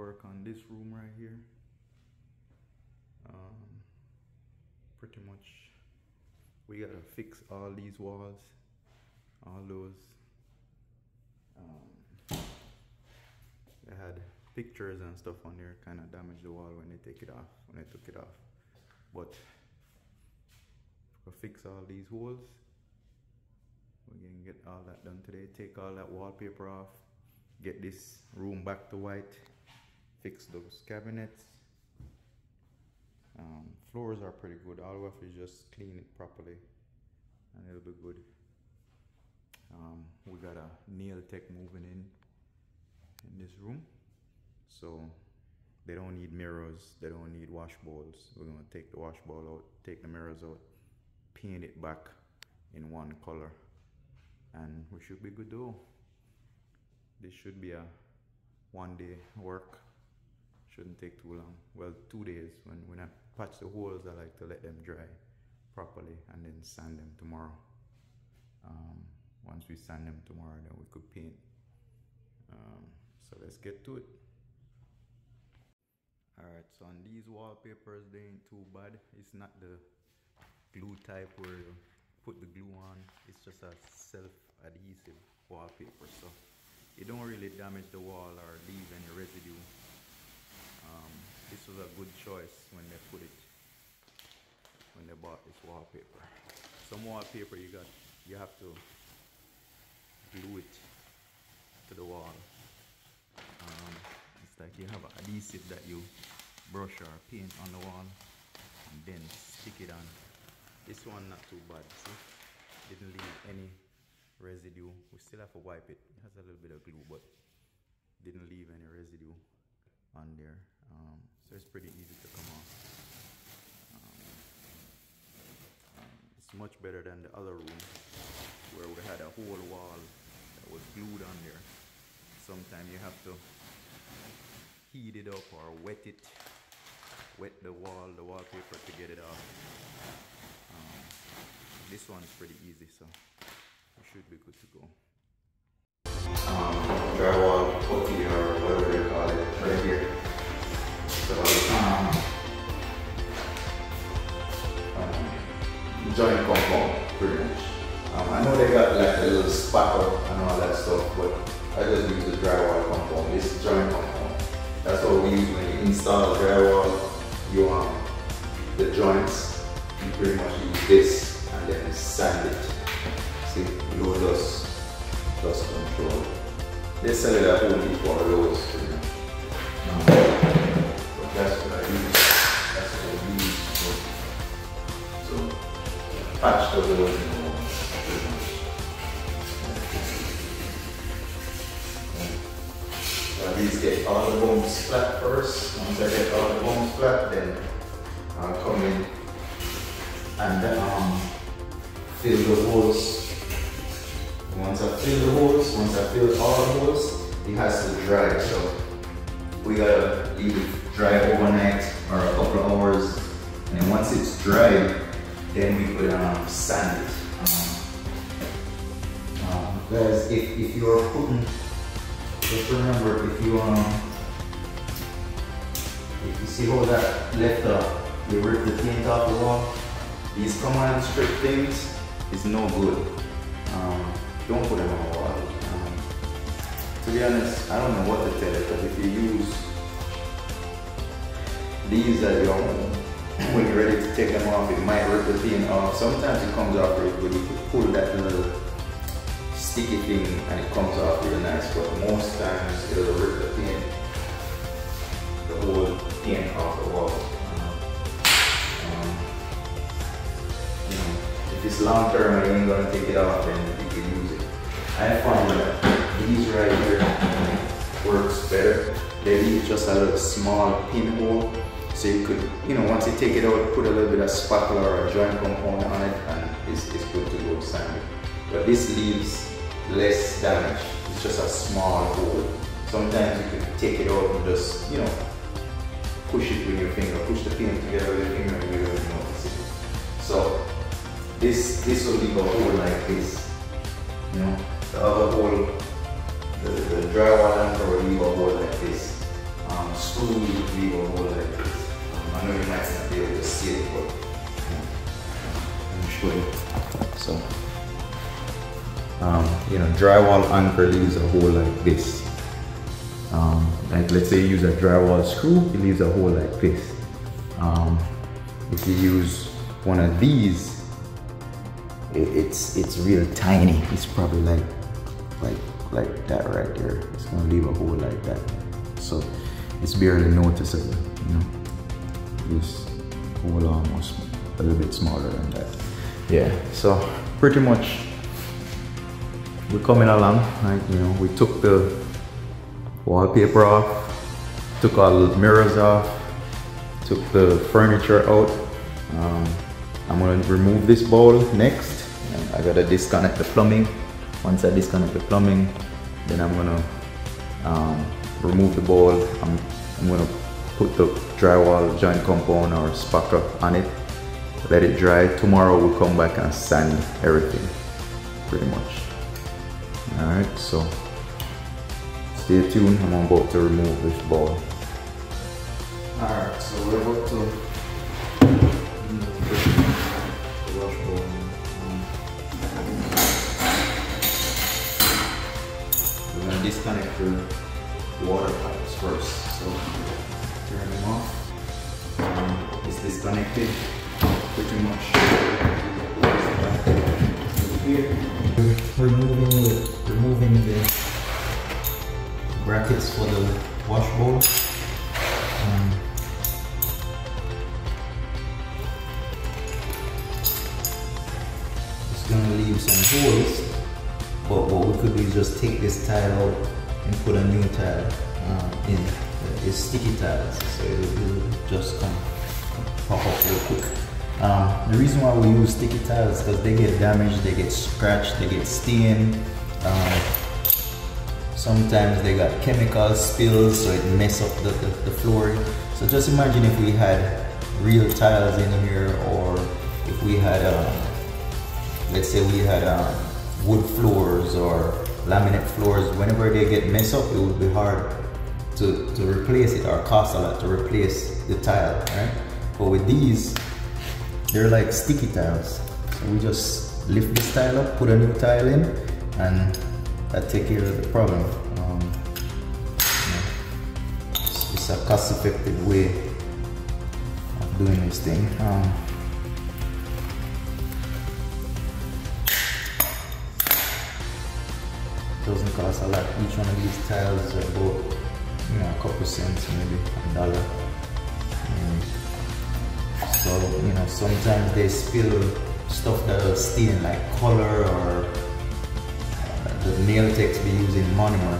work on this room right here. Pretty much we gotta fix all these walls, all those. They had pictures and stuff on there, kind of damaged the wall when they took it off. But we'll fix all these holes. We're gonna get all that done today. Take all that wallpaper off, get this room back to white, fix those cabinets. Floors are pretty good. All we have to just clean it properly and it'll be good. We got a nail tech moving in this room, so they don't need mirrors, they don't need wash bowls. We're gonna take the wash bowl out, take the mirrors out, paint it back in one color, and we should be good to go. This should be a one-day work. Shouldn't take too long. Well, 2 days. When I patch the holes, I like to let them dry properly and then sand them tomorrow. Once we sand them tomorrow, then we could paint. So let's get to it. Alright, so on these wallpapers, they ain't too bad. It's not the glue type where you put the glue on. It's just a self-adhesive wallpaper, so it don't really damage the wall or leave any residue. This was a good choice when they bought this wallpaper. Some wallpaper you have to glue it to the wall. It's like you have an adhesive that you brush or paint on the wall and then stick it on. This one not too bad, see? Didn't leave any residue. We still have to wipe it. It has a little bit of glue, but didn't leave any residue on there. So it's pretty easy to come off. It's much better than the other room where we had a whole wall that was glued on there. Sometimes you have to heat it up or wet the wallpaper to get it off. This one's pretty easy, so we should be good to go. Drywall putty or whatever they call it right here. So joint compound pretty much. I know they got like a little spackle and all that stuff, but I just use the drywall compound. This is joint compound. That's what we use when you install drywall. You the joints, you pretty much use this and then sand it. See, low dust control. They sell it at Home Depot or Lowe's pretty much. But that's what I use. That's what I use. So patch the holes in the wall pretty much. So at least get all the bones flat first. Once I get all the bones flat, then I'll come in and fill the holes. Once I fill all the holes, it has to dry. So we gotta leave it dry overnight or a couple of hours. And then once it's dry, then we could sand it. Guys, if you are putting, just remember, if you see how that left you rip the paint off the wall, these command strip things is no good. Don't put them on the wall. To be honest, I don't know what to tell you, because if you use these at your home, when you're ready to take them off, it might rip the paint off. Sometimes it comes off really good. You could pull that little sticky thing and it comes off really nice, but most times it'll rip the paint, the whole paint off the wall. You know, if it's long term and you ain't gonna take it off, then you can use it. I find that these right here works better. They leave just a little small pinhole, so you could, you know, once you take it out, put a little bit of spackle or a joint compound on it, and it's good to go sand it. But this leaves less damage. It's just a small hole. Sometimes you can take it out and just, you know, push it with your finger, push the paint together with your finger, and you don't notice it. So this will leave a hole like this. You know, the other hole, the drywall anchor will leave a hole like this. screw will leave a hole like this. I know you might not be able to see it, but let me show you. So, you know, drywall anchor leaves a hole like this. Like let's say you use a drywall screw, it leaves a hole like this. If you use one of these, it's real tiny. It's probably like that right there. It's gonna leave a hole like that. So it's barely noticeable, you know. This hole almost a little bit smaller than that. Yeah, so pretty much we're coming along. Right? You know, we took the wallpaper off, took all the mirrors off, took the furniture out. I'm gonna remove this bowl next. And I gotta disconnect the plumbing. Once I disconnect the plumbing, then I'm gonna remove the bowl. I'm gonna put the drywall joint compound or spacker on it, let it dry. Tomorrow we'll come back and sand everything, pretty much. All right, so stay tuned. I'm about to remove this bowl. All right, so we're about to wash bowl. We're gonna disconnect the water pipes first. So turn them off. It's disconnected pretty much here. Removing the brackets for the wash bowl. It's gonna leave some holes, but what we could do is just take this tile out and put a new tile in. It's sticky tiles, so it'll just come pop up real quick. The reason why we use sticky tiles is because they get damaged, they get scratched, they get stained. Sometimes they got chemical spills, so it mess up the flooring. So just imagine if we had real tiles in here, or if we had, let's say we had wood floors or laminate floors. Whenever they get messed up, it would be hard to replace it, or cost a lot to replace the tile, right? But with these, they're like sticky tiles. So we just lift this tile up, put a new tile in, and that take care of the problem. It's a cost-effective way of doing this thing. Doesn't cost a lot. Each one of these tiles is about, you know, a couple cents, maybe $1. So, you know, sometimes they spill stuff that will stain, like color, or the nail techs be using monomer.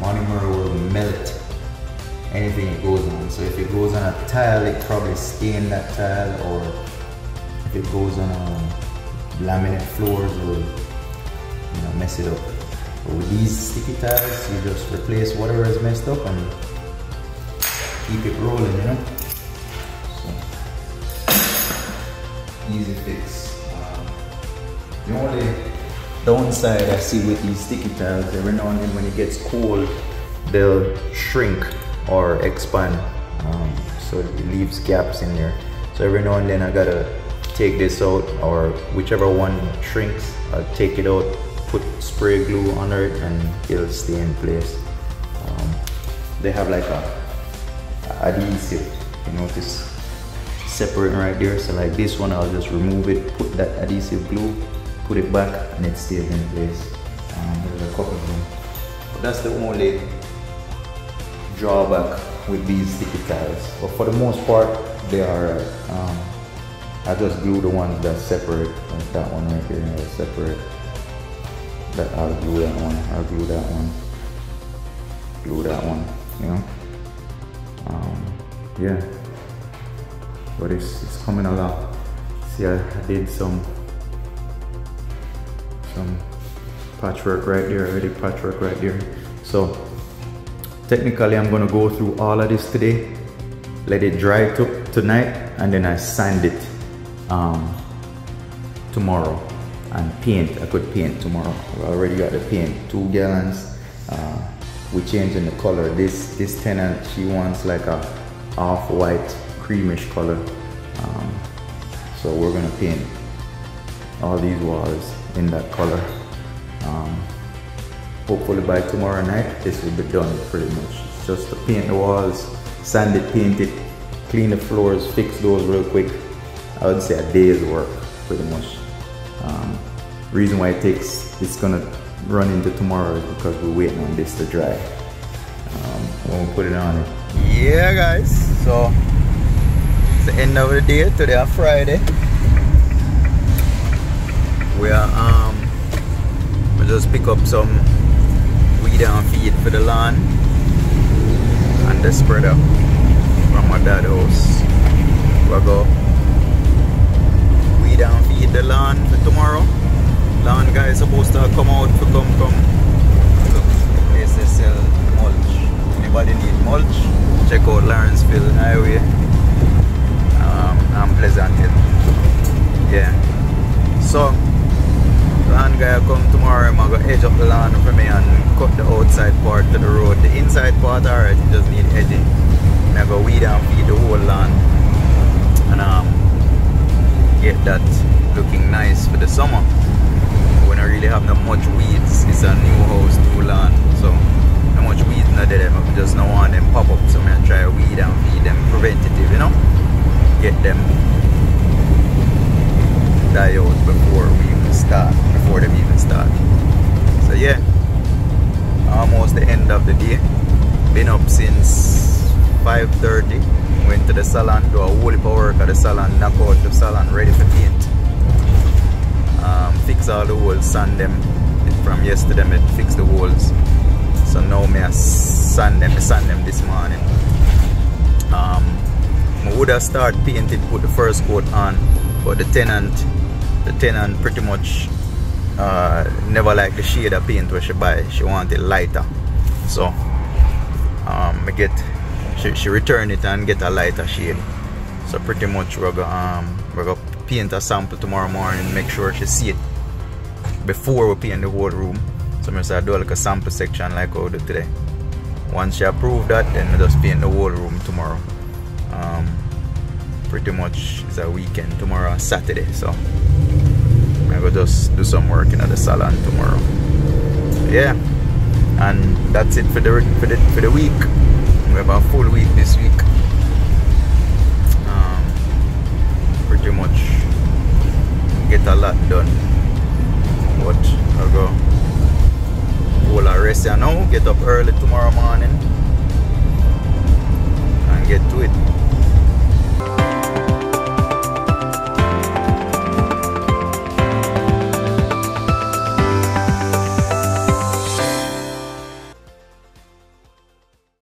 Monomer will melt anything it goes on. So if it goes on a tile, it probably stain that tile, or if it goes on laminate floors, it will, you know, mess it up. But with these sticky tiles, you just replace whatever is messed up and keep it rolling, you know. Easy fix. The only downside I see with these sticky tiles, every now and then when it gets cold, they'll shrink or expand, so it leaves gaps in there. So every now and then I gotta take this out, or whichever one shrinks, I'll take it out, put spray glue under it, and it'll stay in place. They have like a adhesive, you notice, separating right there. So like this one, I'll just remove it, put that adhesive glue, put it back, and it stays in place. There's a couple of them, but that's the only drawback with these sticky tiles. But for the most part, they are I just glue the ones that separate, like that one right there, I'll separate that. I'll glue that one, I'll glue that one, glue that one, you know. Yeah, but it's coming along. See, I did some patchwork right there, already patchwork right there. So technically I'm gonna go through all of this today, let it dry tonight, and then I sand it tomorrow, and paint. I could paint tomorrow. I already got the paint, 2 gallons. we're changing the color. This tenant, she wants like a off-white creamish color. So we're gonna paint all these walls in that color. Hopefully by tomorrow night this will be done pretty much. It's just to paint the walls, sand it, paint it, clean the floors, fix those real quick. I would say a day's work pretty much. Reason why it's gonna run into tomorrow is because we're waiting on this to dry when we put it on it. Yeah guys, so it's the end of the day. Today on Friday. We just pick up some weed and feed for the lawn and the spreader from my dad's house. We'll go weed and feed the lawn for tomorrow. Lawn guy is supposed to come out to come. Look, the place they sell mulch. Anybody need mulch? Check out Lawrenceville Highway. And Pleasant Hill. Yeah. So lawn guy come tomorrow. I'm gonna edge up the lawn for me and cut the outside part to the road. The inside part, alright, it just need edging. I'm gonna weed and feed the whole lawn and get that looking nice for the summer. We don't really have not much weeds. It's a new house, new lawn, so not much weeds not there. I just don't want them pop up, so I'm gonna try weed and feed them preventative, you know. Get them die out before them even start. So yeah, almost the end of the day. Been up since 5:30. Went to the salon, do a whole heap of work at the salon, knock out the salon, ready for paint. Fix all the holes, sand them. From yesterday I fix the holes. So now I sand them this morning. I would have started painting, put the first coat on, but the tenant pretty much never liked the shade of paint where she buy. She wanted lighter. So she returned it and get a lighter shade. So pretty much we're gonna paint a sample tomorrow morning, make sure she see it before we paint the whole room. So I'm gonna do like a sample section like how we do today. Once she approve that, then we just paint the whole room tomorrow. Pretty much it's a weekend tomorrow, Saturday, so I'm gonna just do some work in the salon tomorrow. Yeah, and that's it for the week. We have a full week this week. Pretty much get a lot done, but I'll go hold a rest here now, get up early tomorrow morning and get to it.